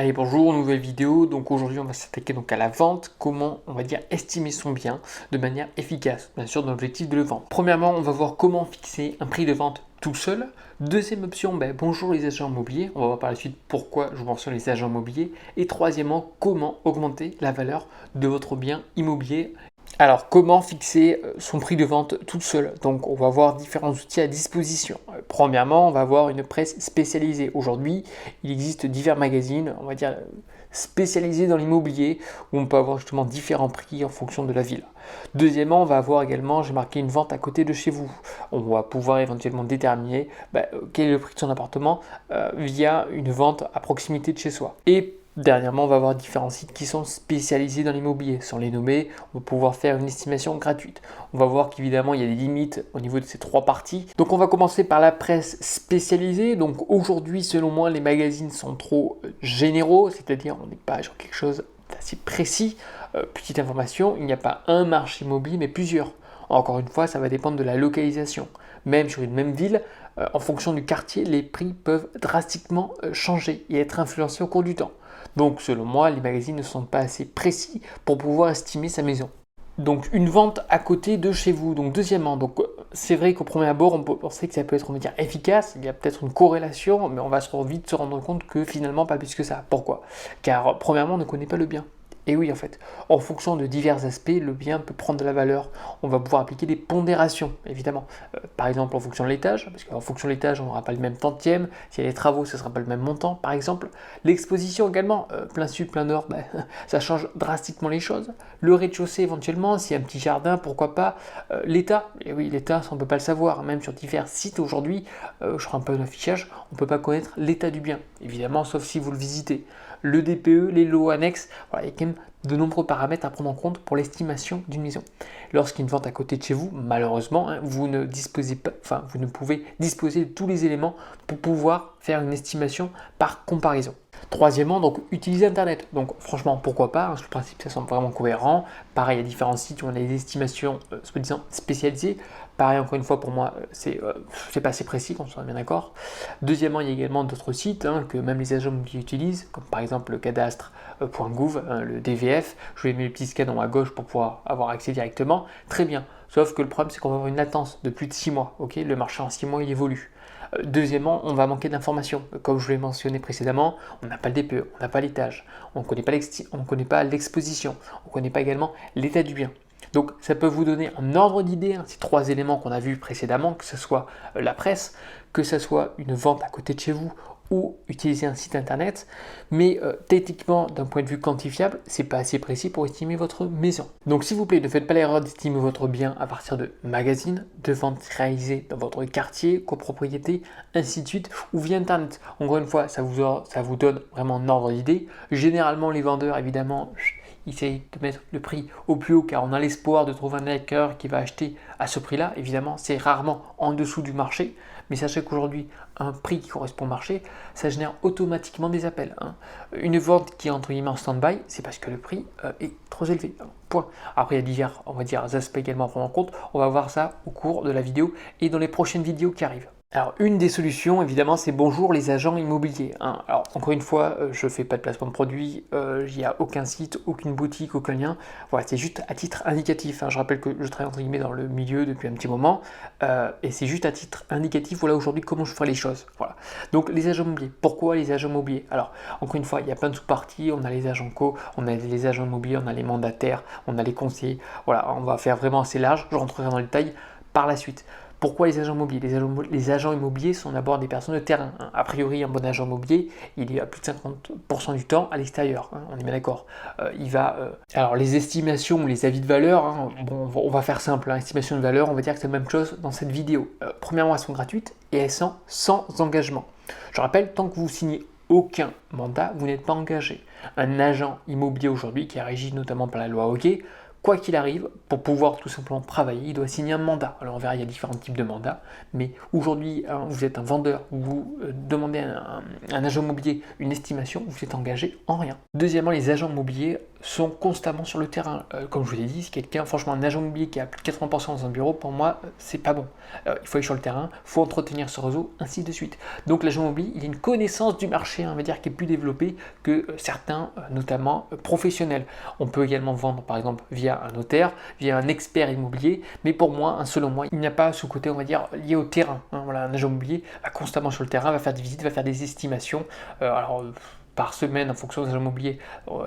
Allez, bonjour, nouvelle vidéo. Donc aujourd'hui, on va s'attaquer donc à la vente. Comment, on va dire, estimer son bien de manière efficace, bien sûr, dans l'objectif de le vendre. Premièrement, on va voir comment fixer un prix de vente tout seul. Deuxième option, bonjour les agents immobiliers. On va voir par la suite pourquoi je vous mentionne les agents immobiliers. Et troisièmement, comment augmenter la valeur de votre bien immobilier. Alors, comment fixer son prix de vente tout seul? Donc, on va avoir différents outils à disposition. Premièrement, on va avoir une presse spécialisée. Aujourd'hui, il existe divers magazines, on va dire spécialisés dans l'immobilier, où on peut avoir justement différents prix en fonction de la ville. Deuxièmement, on va avoir également, j'ai marqué une vente à côté de chez vous. On va pouvoir éventuellement déterminer quel est le prix de son appartement via une vente à proximité de chez soi. Et dernièrement, on va avoir différents sites qui sont spécialisés dans l'immobilier. Sans les nommer, on va pouvoir faire une estimation gratuite. On va voir qu'évidemment, il y a des limites au niveau de ces trois parties. Donc, on va commencer par la presse spécialisée. Donc, aujourd'hui, selon moi, les magazines sont trop généraux, c'est-à-dire on n'est pas sur quelque chose d'assez précis. Petite information, il n'y a pas un marché immobilier, mais plusieurs. Encore une fois, ça va dépendre de la localisation. Même sur une même ville, en fonction du quartier, les prix peuvent drastiquement changer et être influencés au cours du temps. Donc, selon moi, les magazines ne sont pas assez précis pour pouvoir estimer sa maison. Donc, une vente à côté de chez vous. Donc, deuxièmement, c'est vrai qu'au premier abord, on peut penser que ça peut être, on va dire, efficace. Il y a peut-être une corrélation, mais on va vite se rendre compte que finalement, pas plus que ça. Pourquoi? Car, premièrement, on ne connaît pas le bien. Et oui, en fait, en fonction de divers aspects, le bien peut prendre de la valeur. On va pouvoir appliquer des pondérations, évidemment. Par exemple, en fonction de l'étage, parce qu'en fonction de l'étage, on n'aura pas le même tantième. S'il y a des travaux, ce ne sera pas le même montant, par exemple. L'exposition également, plein sud, plein nord, ça change drastiquement les choses. Le rez-de-chaussée, éventuellement, s'il y a un petit jardin, pourquoi pas. L'état, et oui, l'état, ça, on ne peut pas le savoir. Même sur divers sites aujourd'hui, je ferai un peu d'affichage, on ne peut pas connaître l'état du bien. Évidemment, sauf si vous le visitez. Le DPE, les lots annexes, voilà, il y a quand même de nombreux paramètres à prendre en compte pour l'estimation d'une maison. Lorsqu'il y a une vente à côté de chez vous, malheureusement, vous ne pouvez disposer de tous les éléments pour pouvoir faire une estimation par comparaison. Troisièmement, donc utiliser Internet. Donc franchement, pourquoi pas, sur le principe, ça semble vraiment cohérent. Pareil, il y a différents sites où on a des estimations soi-disant spécialisées. Pareil, encore une fois, pour moi, c'est pas assez précis, qu'on soit bien d'accord. Deuxièmement, il y a également d'autres sites que même les agents immobiliers utilisent, comme par exemple le cadastre.gouv, le DVF. Je vais mettre le petit scan à gauche pour pouvoir avoir accès directement. Très bien. Sauf que le problème, c'est qu'on va avoir une latence de plus de 6 mois. Ok, le marché en 6 mois, il évolue. Deuxièmement, on va manquer d'informations. Comme je l'ai mentionné précédemment, on n'a pas le DPE, on n'a pas l'étage, on ne connaît pas l'exposition, on ne connaît pas également l'état du bien. Donc ça peut vous donner un ordre d'idée, ces trois éléments qu'on a vus précédemment, que ce soit la presse, que ce soit une vente à côté de chez vous ou utiliser un site internet, mais techniquement d'un point de vue quantifiable, c'est pas assez précis pour estimer votre maison. Donc s'il vous plaît, ne faites pas l'erreur d'estimer votre bien à partir de magazines, de ventes réalisées dans votre quartier, copropriété, ainsi de suite, ou via internet. Encore une fois, ça vous donne vraiment un ordre d'idée. Généralement, les vendeurs, évidemment, essayent de mettre le prix au plus haut car on a l'espoir de trouver un acquéreur qui va acheter à ce prix-là. Évidemment, c'est rarement en dessous du marché, mais sachez qu'aujourd'hui, un prix qui correspond au marché, ça génère automatiquement des appels. Une vente qui est entre guillemets en stand-by, c'est parce que le prix est trop élevé. Point. Après, il y a divers, on va dire, aspects également à prendre en compte. On va voir ça au cours de la vidéo et dans les prochaines vidéos qui arrivent. Alors, une des solutions, évidemment, c'est bonjour les agents immobiliers. Alors, encore une fois, je ne fais pas de placement de produits, il n'y a aucun site, aucune boutique, aucun lien. Voilà, c'est juste à titre indicatif. Je rappelle que je travaille entre guillemets dans le milieu depuis un petit moment et c'est juste à titre indicatif. Voilà aujourd'hui comment je ferai les choses. Voilà. Donc, les agents immobiliers. Pourquoi les agents immobiliers? Alors, encore une fois, il y a plein de sous-parties. On a les agents co, on a les agents immobiliers, on a les mandataires, on a les conseillers. Voilà, on va faire vraiment assez large. Je rentrerai dans le détail par la suite. Pourquoi les agents immobiliers? Les agents immobiliers sont d'abord des personnes de terrain. A priori, un bon agent immobilier, il est à plus de 50% du temps à l'extérieur. On est bien d'accord. Alors, les estimations, les avis de valeur, on va faire simple. Estimation de valeur, on va dire que c'est la même chose dans cette vidéo. Premièrement, elles sont gratuites et elles sont sans engagement. Je rappelle, tant que vous signez aucun mandat, vous n'êtes pas engagé. Un agent immobilier aujourd'hui, qui est régi notamment par la loi Hoguet, quoi qu'il arrive, pour pouvoir tout simplement travailler, il doit signer un mandat. Alors on verra, il y a différents types de mandats, mais aujourd'hui, vous êtes un vendeur, vous demandez à un agent immobilier une estimation, vous êtes engagé en rien. Deuxièmement, les agents immobiliers sont constamment sur le terrain. Comme je vous l'ai dit, si quelqu'un, franchement, un agent immobilier qui a plus de 80% dans un bureau, pour moi, c'est pas bon. Il faut aller sur le terrain, il faut entretenir ce réseau, ainsi de suite. Donc l'agent immobilier, il a une connaissance du marché, on va dire, qui est plus développée que certains, notamment professionnels. On peut également vendre, par exemple, via un notaire, via un expert immobilier, mais pour moi, selon moi, il n'y a pas ce côté, on va dire, lié au terrain. Voilà, un agent immobilier va constamment sur le terrain, va faire des visites, va faire des estimations. Par semaine en fonction des agents immobiliers,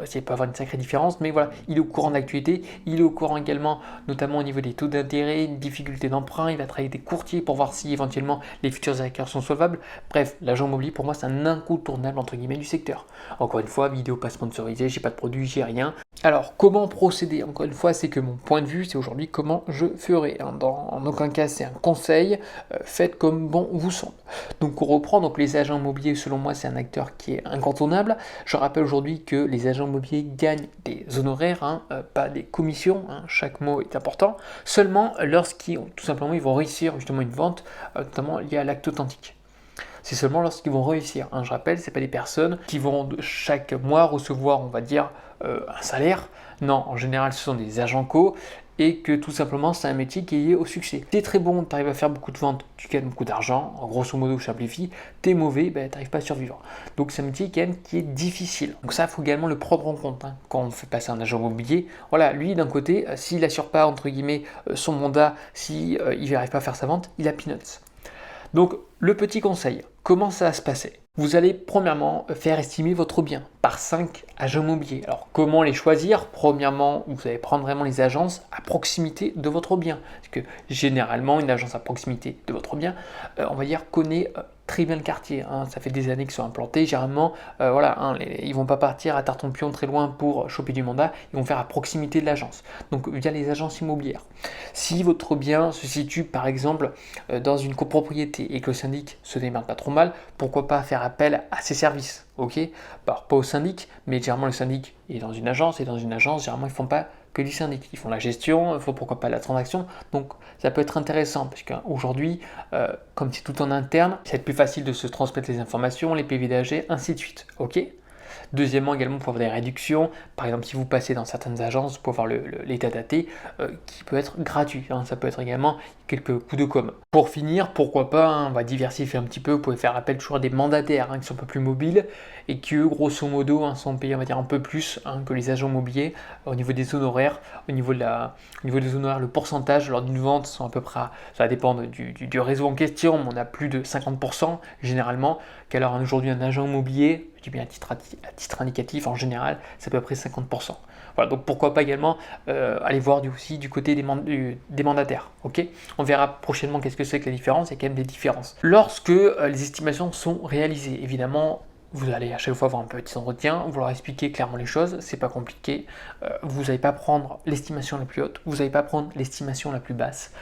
ça peut avoir une sacrée différence, mais voilà, il est au courant de l'actualité, il est au courant également, notamment au niveau des taux d'intérêt, une difficulté d'emprunt, il va travailler avec des courtiers pour voir si éventuellement les futurs acquéreurs sont solvables. Bref, l'agent immobilier pour moi c'est un incontournable entre guillemets du secteur. Encore une fois, vidéo pas sponsorisée, j'ai pas de produit, j'ai rien. Alors, comment procéder? Encore une fois, c'est que mon point de vue, c'est aujourd'hui comment je ferai. En aucun cas, c'est un conseil. Faites comme bon vous semble. Donc, on reprend. Donc, les agents immobiliers, selon moi, c'est un acteur qui est incontournable. Je rappelle aujourd'hui que les agents immobiliers gagnent des honoraires, pas des commissions. Chaque mot est important. Seulement lorsqu'ils, tout simplement, ils vont réussir justement une vente, notamment liée à l'acte authentique. C'est seulement lorsqu'ils vont réussir. Je rappelle, ce n'est pas des personnes qui vont chaque mois recevoir, on va dire, un salaire. Non, en général, ce sont des agents co et que tout simplement, c'est un métier qui est lié au succès. Tu es très bon, tu arrives à faire beaucoup de ventes, tu gagnes beaucoup d'argent. En grosso modo, je simplifie. Tu es mauvais, tu n'arrives pas à survivre. Donc, c'est un métier quand même qui est difficile. Donc, ça, il faut également le prendre en compte. Quand on fait passer un agent immobilier, voilà, lui, d'un côté, s'il n'assure pas, entre guillemets, son mandat, s'il n'arrive pas à faire sa vente, il a peanuts. Donc, le petit conseil, comment ça va se passer? Vous allez premièrement faire estimer votre bien par 5 agents immobiliers. Alors, comment les choisir? Premièrement, vous allez prendre vraiment les agences à proximité de votre bien. Parce que généralement, une agence à proximité de votre bien, on va dire, connaît très bien le quartier. Ça fait des années qu'ils sont implantés. Généralement, ils ne vont pas partir à Tartampion très loin pour choper du mandat. Ils vont faire à proximité de l'agence. Donc, via les agences immobilières. Si votre bien se situe, par exemple, dans une copropriété et que le syndic se démarre pas trop mal, pourquoi pas faire appel à ses services, ok? Alors, pas au syndic, mais généralement le syndic est dans une agence, et dans une agence, généralement ils font pas que du syndic, ils font la gestion, il faut pourquoi pas la transaction, donc ça peut être intéressant, parce qu'aujourd'hui, comme c'est tout en interne, c'est plus facile de se transmettre les informations, les PV d'AG, ainsi de suite, ok? Deuxièmement, également, pour avoir des réductions. Par exemple, si vous passez dans certaines agences, pour avoir l'état daté qui peut être gratuit. Ça peut être également quelques coups de com. Pour finir, pourquoi pas, on va diversifier un petit peu. Vous pouvez faire appel toujours à des mandataires qui sont un peu plus mobiles et qui, eux, grosso modo, sont payés, on va dire, un peu plus que les agents immobiliers au niveau des honoraires. Au niveau des honoraires, le pourcentage lors d'une vente sont à peu près, ça dépend du réseau en question, mais on a plus de 50% généralement. Qu'alors aujourd'hui, un agent immobilier, je dis bien à titre indicatif, en général, c'est à peu près 50%. Voilà, donc pourquoi pas également aller voir aussi du côté des mandataires. Ok, on verra prochainement qu'est-ce que c'est que la différence, il y a quand même des différences. Lorsque les estimations sont réalisées, évidemment, vous allez à chaque fois avoir un petit entretien, vous leur expliquez clairement les choses, c'est pas compliqué. Vous n'allez pas prendre l'estimation la plus haute, vous n'allez pas prendre l'estimation la plus basse.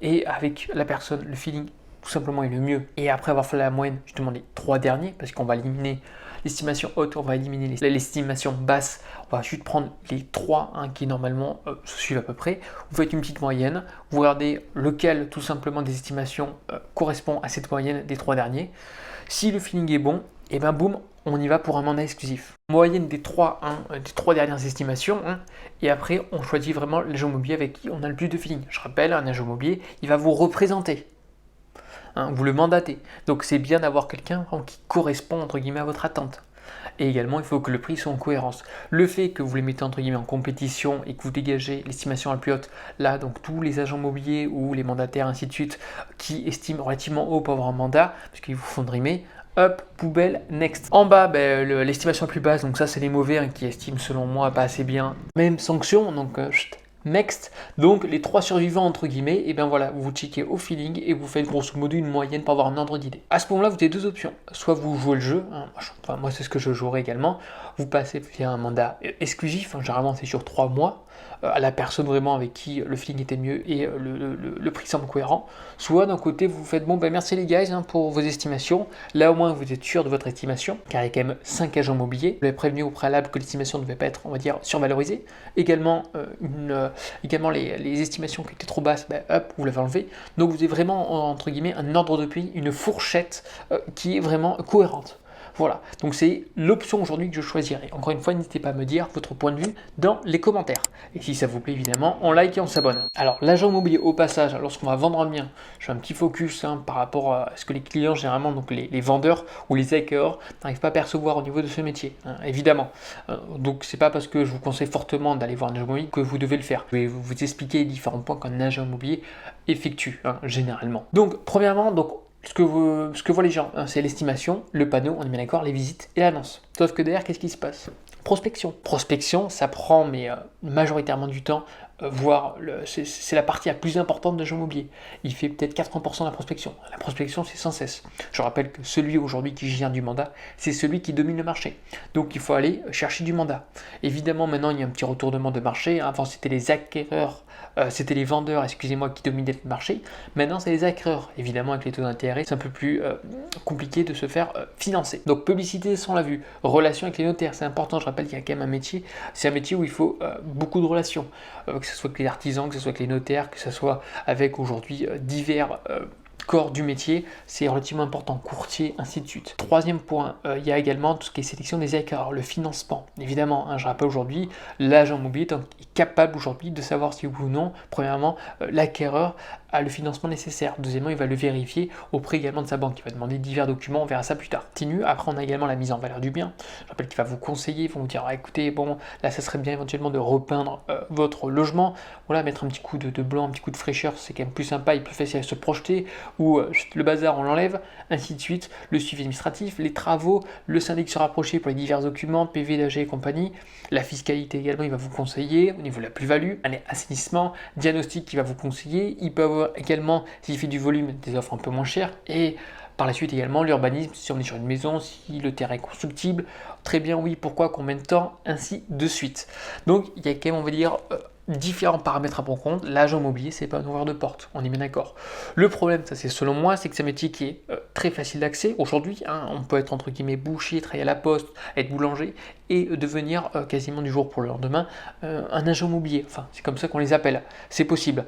Et avec la personne, le feeling tout simplement est le mieux. Et après avoir fait la moyenne, justement les 3 derniers, parce qu'on va éliminer l'estimation haute, on va éliminer l'estimation basse, on va juste prendre les 3 qui normalement se suivent à peu près. Vous faites une petite moyenne, vous regardez lequel tout simplement des estimations correspond à cette moyenne des 3 derniers. Si le feeling est bon, et ben boum, on y va pour un mandat exclusif. Moyenne des 3 dernières estimations, et après on choisit vraiment l'agent immobilier avec qui on a le plus de feeling. Je rappelle, un agent immobilier, il va vous représenter. Vous le mandatez. Donc c'est bien d'avoir quelqu'un qui correspond entre guillemets à votre attente. Et également, il faut que le prix soit en cohérence. Le fait que vous les mettez entre guillemets en compétition et que vous dégagez l'estimation la plus haute, là, donc tous les agents immobiliers ou les mandataires, ainsi de suite, qui estiment relativement haut pour avoir un mandat, parce qu'ils vous font drimer, hop, poubelle, next. En bas, l'estimation la plus basse, donc ça c'est les mauvais qui estiment selon moi pas assez bien. Même sanction, donc next. Donc les 3 survivants entre guillemets, et bien voilà, vous checkez au feeling et vous faites grosso modo une moyenne pour avoir un ordre d'idée. À ce moment-là, vous avez 2 options. Soit vous jouez le jeu, moi c'est ce que je jouerai également, vous passez via un mandat exclusif, généralement c'est sur 3 mois, à la personne vraiment avec qui le feeling était mieux et le prix semble cohérent. Soit d'un côté vous faites merci les guys pour vos estimations, là au moins vous êtes sûr de votre estimation, car il y a quand même 5 agents immobiliers, vous avez prévenu au préalable que l'estimation ne devait pas être, on va dire, survalorisée. Également, les estimations qui étaient trop basses, hop, vous l'avez enlevé. Donc vous avez vraiment, entre guillemets, un ordre de prix, une fourchette qui est vraiment cohérente. Voilà, donc c'est l'option aujourd'hui que je choisirai. Encore une fois, n'hésitez pas à me dire votre point de vue dans les commentaires. Et si ça vous plaît, évidemment, on like et on s'abonne. Alors, l'agent immobilier, au passage, lorsqu'on va vendre un bien, je fais un petit focus par rapport à ce que les clients, généralement, donc les vendeurs ou les acquéreurs, n'arrivent pas à percevoir au niveau de ce métier, hein, évidemment. Donc, c'est pas parce que je vous conseille fortement d'aller voir un agent immobilier que vous devez le faire. Je vais vous expliquer les différents points qu'un agent immobilier effectue, hein, généralement. Donc, premièrement, ce que voient les gens, hein, c'est l'estimation, le panneau, on est bien d'accord, les visites et l'annonce. Sauf que derrière, qu'est-ce qui se passe? Prospection. Prospection, ça prend majoritairement du temps, voire c'est la partie la plus importante de l'agent immobilier. Il fait peut-être 80% de la prospection. La prospection, c'est sans cesse. Je rappelle que celui aujourd'hui qui gère du mandat, c'est celui qui domine le marché. Donc il faut aller chercher du mandat. Évidemment, maintenant, il y a un petit retournement de marché. Avant, c'était les acquéreurs, c'était les vendeurs, excusez-moi, qui dominaient le marché. Maintenant, c'est les acquéreurs. Évidemment, avec les taux d'intérêt, c'est un peu plus compliqué de se faire financer. Donc, publicité sans la vue, relation avec les notaires, c'est important. Je rappelle qu'il y a quand même un métier, c'est un métier où il faut beaucoup de relations, que ce soit avec les artisans, que ce soit avec les notaires, que ce soit avec aujourd'hui divers corps du métier, c'est relativement important, courtier, ainsi de suite. Troisième point, il y a également tout ce qui est sélection des acquéreurs, le financement. Évidemment, hein, je rappelle aujourd'hui, l'agent immobilier est capable aujourd'hui de savoir si oui ou non, premièrement, l'acquéreur a le financement nécessaire. Deuxièmement, il va le vérifier auprès également de sa banque. Il va demander divers documents, on verra ça plus tard. Continue. Après, on a également la mise en valeur du bien. Je rappelle qu'il va vous conseiller, il va vous dire, écoutez, bon, là, ça serait bien éventuellement de repeindre votre logement. Voilà, mettre un petit coup de blanc, un petit coup de fraîcheur, c'est quand même plus sympa et plus facile à se projeter. Ou le bazar, on l'enlève, ainsi de suite. Le suivi administratif, les travaux, le syndic se rapprocher pour les divers documents, PV, d'AG et compagnie. La fiscalité également, il va vous conseiller au niveau de la plus-value. Un assainissement, diagnostic qui va vous conseiller. Il peut avoir également, s'il fait du volume, des offres un peu moins chères. Et par la suite également, l'urbanisme, si on est sur une maison, si le terrain est constructible, très bien, oui, pourquoi, combien de temps, ainsi de suite. Donc, il y a quand même, on va dire, différents paramètres à prendre en compte. L'agent immobilier, c'est pas un ouvreur de porte, on est bien d'accord. Le problème, ça c'est selon moi, c'est que c'est un métier qui est très facile d'accès. Aujourd'hui, hein, on peut être entre guillemets boucher, travailler à la poste, être boulanger et devenir quasiment du jour pour le lendemain un agent immobilier. Enfin, c'est comme ça qu'on les appelle. C'est possible.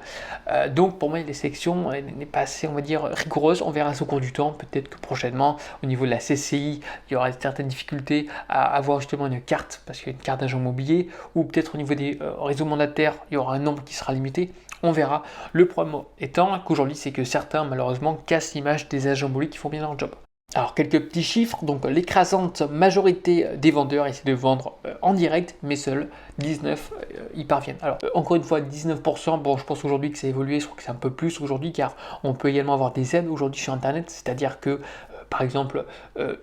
Donc pour moi, les sélections n'est pas assez, on va dire, rigoureuse. On verra ça au cours du temps. Peut-être que prochainement, au niveau de la CCI, il y aura certaines difficultés à avoir justement une carte, parce qu'il y a une carte d'agent immobilier, ou peut-être au niveau des réseaux mandataires, il y aura un nombre qui sera limité. On verra. Le problème étant qu'aujourd'hui, c'est que certains, malheureusement, cassent l'image des agents immobiliers qui font bien leur job. Alors, quelques petits chiffres. Donc, l'écrasante majorité des vendeurs essaient de vendre en direct, mais seuls 19 y parviennent. Alors, encore une fois, 19%, bon, je pense aujourd'hui que ça a évolué, je crois que c'est un peu plus aujourd'hui, car on peut également avoir des aides aujourd'hui sur Internet, c'est-à-dire que par exemple,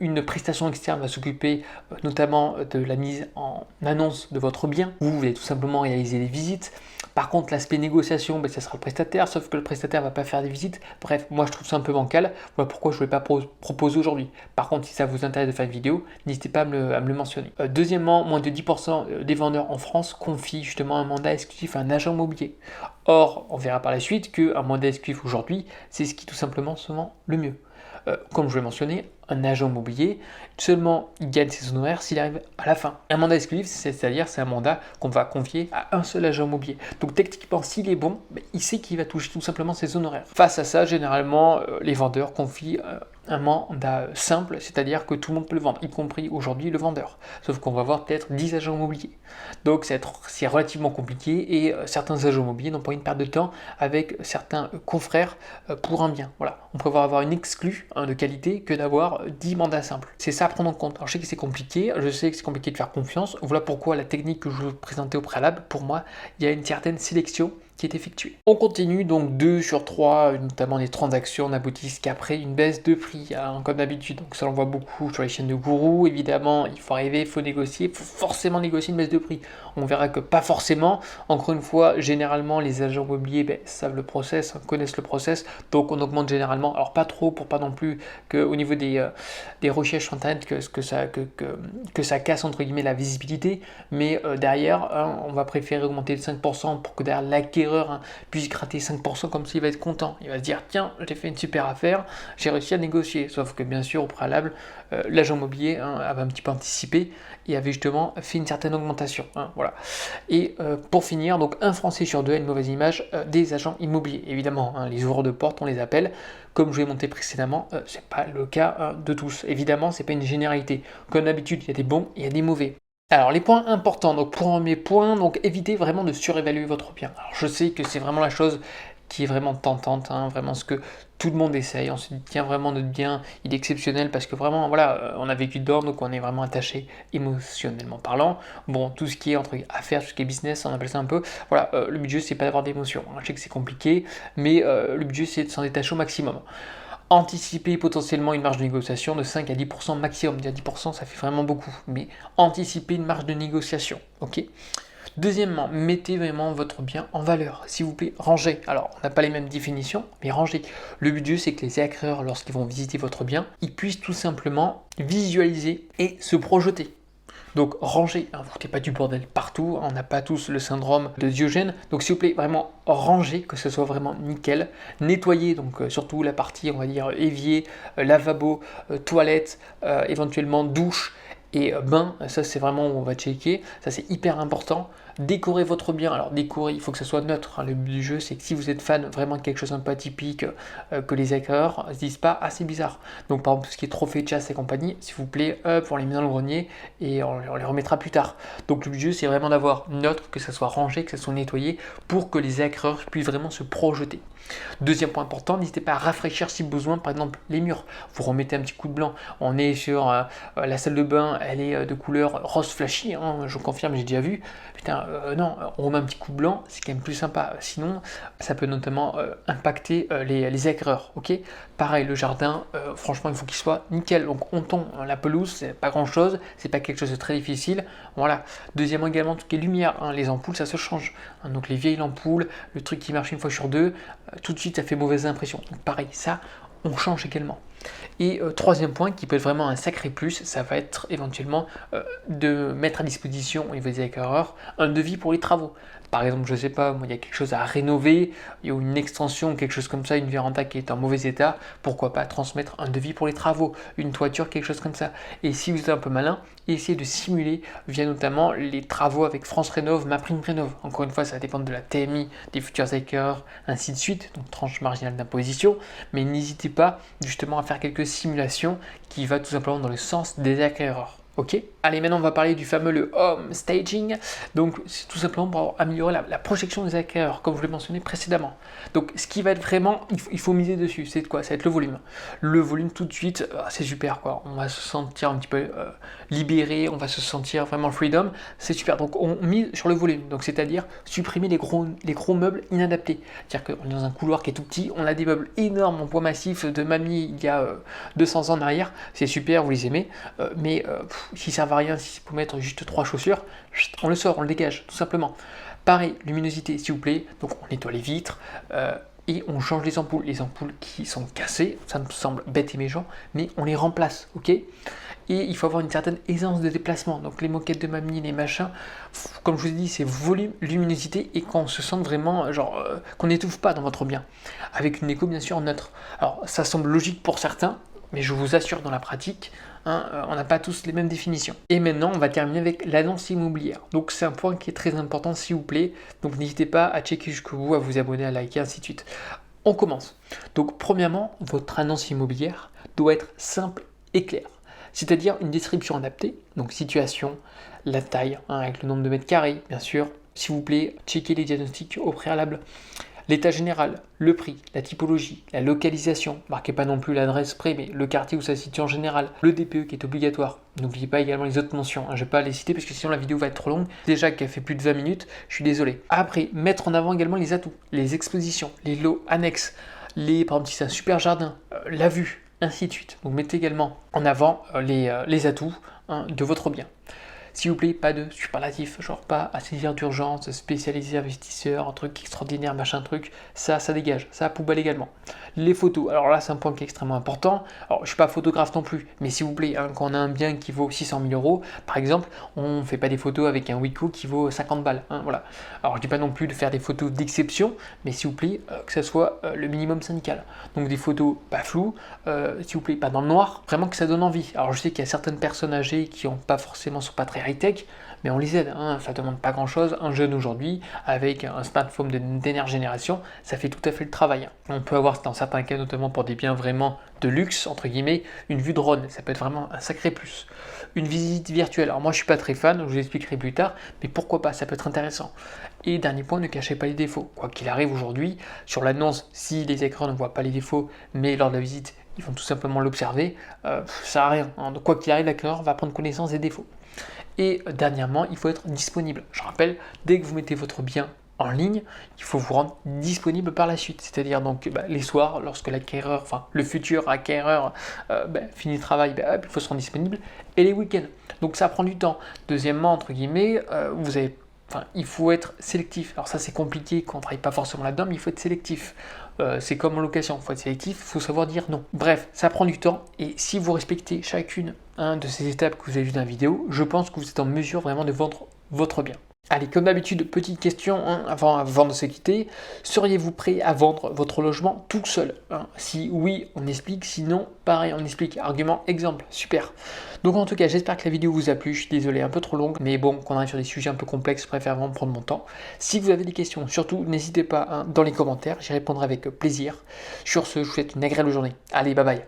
une prestation externe va s'occuper notamment de la mise en annonce de votre bien. Vous allez tout simplement réaliser des visites. Par contre, l'aspect négociation, ça sera le prestataire, sauf que le prestataire ne va pas faire des visites. Bref, moi je trouve ça un peu bancal. Voilà pourquoi je ne voulais pas proposer aujourd'hui. Par contre, si ça vous intéresse de faire une vidéo, n'hésitez pas à me le mentionner. Deuxièmement, moins de 10% des vendeurs en France confient justement un mandat exclusif à un agent immobilier. Or, on verra par la suite qu'un mandat exclusif aujourd'hui, c'est ce qui tout simplement se vend le mieux. Comme je l'ai mentionné, un agent immobilier, seulement il gagne ses honoraires s'il arrive à la fin. Un mandat exclusif, c'est-à-dire c'est un mandat qu'on va confier à un seul agent immobilier. Donc techniquement, s'il est bon, il sait qu'il va toucher tout simplement ses honoraires. Face à ça, généralement, les vendeurs confient un mandat simple, c'est-à-dire que tout le monde peut le vendre, y compris aujourd'hui le vendeur. Sauf qu'on va avoir peut-être 10 agents immobiliers. Donc c'est relativement compliqué et certains agents immobiliers n'ont pas une perte de temps avec certains confrères pour un bien. Voilà. On peut avoir une exclue de qualité que d'avoir 10 mandats simples. C'est ça à prendre en compte. Alors, je sais que c'est compliqué, je sais que c'est compliqué de faire confiance. Voilà pourquoi la technique que je vous présentais au préalable, pour moi, il y a une certaine sélection qui est effectuée. On continue donc 2 sur 3, notamment les transactions n'aboutissent qu'après une baisse de prix, hein, comme d'habitude. Donc ça on voit beaucoup sur les chaînes de gourous. Évidemment, il faut arriver, il faut négocier, il faut forcément négocier une baisse de prix. On verra que pas forcément. Encore une fois, généralement les agents immobiliers savent le process, connaissent le process, donc on augmente généralement. Alors pas trop pour pas non plus qu'au niveau des recherches sur internet que ça casse entre guillemets la visibilité, mais derrière, hein, on va préférer augmenter de 5% pour que derrière l'acquéreur d'acquéreur puisse gratter 5% comme s'il va être content. Il va se dire tiens, j'ai fait une super affaire, j'ai réussi à négocier. Sauf que bien sûr, au préalable, l'agent immobilier avait un petit peu anticipé et avait justement fait une certaine augmentation. Voilà. Et pour finir, donc un Français sur deux a une mauvaise image des agents immobiliers. Évidemment, les ouvreurs de porte, on les appelle. Comme je l'ai monté précédemment, ce n'est pas le cas de tous. Évidemment, ce n'est pas une généralité. Comme d'habitude, il y a des bons et il y a des mauvais. Alors les points importants, donc premier point, donc évitez vraiment de surévaluer votre bien. Alors je sais que c'est vraiment la chose qui est vraiment tentante, vraiment ce que tout le monde essaye. On se dit tiens vraiment notre bien, il est exceptionnel parce que vraiment voilà, on a vécu dedans donc on est vraiment attaché émotionnellement parlant. Bon, tout ce qui est entre affaires, tout ce qui est business, on appelle ça un peu. Voilà, le but du jeu c'est pas d'avoir d'émotions. Je sais que c'est compliqué, mais le but du jeu c'est de s'en détacher au maximum. Anticiper potentiellement une marge de négociation de 5 à 10% maximum. Déjà 10% ça fait vraiment beaucoup, mais anticiper une marge de négociation, ok. Deuxièmement, mettez vraiment votre bien en valeur. S'il vous plaît, rangez. Alors, on n'a pas les mêmes définitions, mais rangez. Le but du jeu, c'est que les acquéreurs, lorsqu'ils vont visiter votre bien, ils puissent tout simplement visualiser et se projeter. Donc rangez, foutez pas du bordel partout, on n'a pas tous le syndrome de Diogène, donc s'il vous plaît vraiment rangez, que ce soit vraiment nickel, nettoyez donc surtout la partie on va dire évier, lavabo, toilette, éventuellement douche et bain, ça c'est vraiment où on va checker, ça c'est hyper important. Décorez votre bien, alors décorer, il faut que ça soit neutre, le but du jeu c'est que si vous êtes fan vraiment de quelque chose un peu atypique, que les acquéreurs se disent pas c'est bizarre. Donc par exemple tout ce qui est trophée de chasse et compagnie, s'il vous plaît, on les met dans le grenier et on les remettra plus tard. Donc le but du jeu c'est vraiment d'avoir neutre, que ça soit rangé, que ça soit nettoyé, pour que les acquéreurs puissent vraiment se projeter. Deuxième point important, n'hésitez pas à rafraîchir si besoin, par exemple les murs, vous remettez un petit coup de blanc, on est sur la salle de bain, elle est de couleur rose flashy, je confirme, j'ai déjà vu, putain, non, on remet un petit coup de blanc, c'est quand même plus sympa, sinon ça peut notamment impacter les acquéreurs, ok. Pareil, le jardin, franchement il faut qu'il soit nickel, donc on tombe, la pelouse, c'est pas grand chose, c'est pas quelque chose de très difficile, voilà. Deuxièmement également, tout ce qui est lumière, les ampoules ça se change, donc les vieilles ampoules, le truc qui marche une fois sur deux, tout de suite ça fait mauvaise impression. Donc pareil, ça, on change également. Et troisième point qui peut être vraiment un sacré plus, ça va être éventuellement de mettre à disposition au niveau des acquéreurs un devis pour les travaux. Par exemple, je sais pas, il y a quelque chose à rénover, il y a une extension, quelque chose comme ça, une véranda qui est en mauvais état, pourquoi pas transmettre un devis pour les travaux, une toiture, quelque chose comme ça. Et si vous êtes un peu malin, essayez de simuler via notamment les travaux avec France Rénov, MaPrimeRénov. Encore une fois, ça dépend de la TMI des futurs acquéreurs, ainsi de suite, donc tranche marginale d'imposition. Mais n'hésitez pas justement à faire quelques simulations qui va tout simplement dans le sens des acquéreurs. Ok. Allez, maintenant on va parler du fameux home staging. Donc c'est tout simplement pour améliorer la projection des acquéreurs, comme je l'ai mentionné précédemment. Donc ce qui va être vraiment, il faut miser dessus, c'est quoi? Ça va être le volume. Le volume tout de suite, c'est super quoi. On va se sentir un petit peu libéré, on va se sentir vraiment freedom, c'est super. Donc on mise sur le volume, donc c'est-à-dire supprimer les gros meubles inadaptés. C'est-à-dire qu'on est dans un couloir qui est tout petit, on a des meubles énormes en bois massif de mamie il y a 200 ans en arrière, c'est super, vous les aimez, mais s'ils servent à rien, si c'est pour mettre juste 3 chaussures, on le sort, on le dégage, tout simplement. Pareil, luminosité, s'il vous plaît, donc on nettoie les vitres, et on change les ampoules qui sont cassées, ça me semble bête et méchant, mais on les remplace, ok. Et il faut avoir une certaine aisance de déplacement, donc les moquettes de mamie, les machins, comme je vous ai dit, c'est volume, luminosité, et qu'on se sente vraiment, qu'on n'étouffe pas dans votre bien, avec une écho bien sûr neutre. Alors ça semble logique pour certains, mais je vous assure dans la pratique, on n'a pas tous les mêmes définitions. Et maintenant, on va terminer avec l'annonce immobilière. Donc c'est un point qui est très important, s'il vous plaît. Donc n'hésitez pas à checker jusqu'au bout, à vous abonner, à liker, ainsi de suite. On commence. Donc premièrement, votre annonce immobilière doit être simple et claire. C'est-à-dire une description adaptée, donc situation, la taille, avec le nombre de mètres carrés, bien sûr. S'il vous plaît, checkez les diagnostics au préalable. L'état général, le prix, la typologie, la localisation, marquez pas non plus l'adresse près, mais le quartier où ça se situe en général, le DPE qui est obligatoire. N'oubliez pas également les autres mentions, je ne vais pas les citer parce que sinon la vidéo va être trop longue. Déjà qu'elle fait plus de 20 minutes, je suis désolé. Après, mettre en avant également les atouts, les expositions, les lots annexes, par exemple si c'est un super jardin, la vue, ainsi de suite. Donc mettez également en avant les atouts de votre bien. S'il vous plaît, pas de superlatif, genre pas à saisir d'urgence, spécialisé investisseur, un truc extraordinaire, machin truc, ça dégage, ça poubelle également. Les photos, alors là c'est un point qui est extrêmement important. Alors je suis pas photographe non plus, mais s'il vous plaît, hein, quand on a un bien qui vaut 600 000 euros, par exemple, on ne fait pas des photos avec un Wiko qui vaut 50 balles. Hein, voilà. Alors je dis pas non plus de faire des photos d'exception, mais s'il vous plaît, que ça soit le minimum syndical. Donc des photos pas floues, s'il vous plaît, pas dans le noir, vraiment que ça donne envie. Alors je sais qu'il y a certaines personnes âgées qui ont pas forcément, sont pas très high-tech, mais on les aide, hein, ça demande pas grand chose. Un jeune aujourd'hui, avec un smartphone de dernière génération, ça fait tout à fait le travail. On peut avoir dans certains cas, notamment pour des biens vraiment de luxe, entre guillemets, une vue drone, ça peut être vraiment un sacré plus. Une visite virtuelle, alors moi je suis pas très fan, je vous expliquerai plus tard, mais pourquoi pas, ça peut être intéressant. Et dernier point, ne cachez pas les défauts. Quoi qu'il arrive aujourd'hui, sur l'annonce, si les écrans ne voient pas les défauts, mais lors de la visite, ils vont tout simplement l'observer, ça sert à rien. Hein. Donc quoi qu'il arrive, l'acquéreur va prendre connaissance des défauts. Et dernièrement, il faut être disponible. Je rappelle, dès que vous mettez votre bien en ligne, il faut vous rendre disponible par la suite. C'est-à-dire donc les soirs, lorsque l'acquéreur, enfin le futur acquéreur finit le travail, il faut se rendre disponible. Et les week-ends. Donc ça prend du temps. Deuxièmement, entre guillemets, il faut être sélectif. Alors ça c'est compliqué quand on ne travaille pas forcément là-dedans, mais il faut être sélectif. C'est comme en location, il faut être sélectif, il faut savoir dire non. Bref, ça prend du temps et si vous respectez chacune de ces étapes que vous avez vues dans la vidéo, je pense que vous êtes en mesure vraiment de vendre votre bien. Allez, comme d'habitude, petite question avant de se quitter. Seriez-vous prêt à vendre votre logement tout seul? Si oui, on explique. Sinon, pareil, on explique. Argument, exemple. Super. Donc en tout cas, j'espère que la vidéo vous a plu. Je suis désolé, un peu trop longue. Mais bon, quand on arrive sur des sujets un peu complexes, je préfère vraiment prendre mon temps. Si vous avez des questions, surtout, n'hésitez pas dans les commentaires. J'y répondrai avec plaisir. Sur ce, je vous souhaite une agréable journée. Allez, bye bye.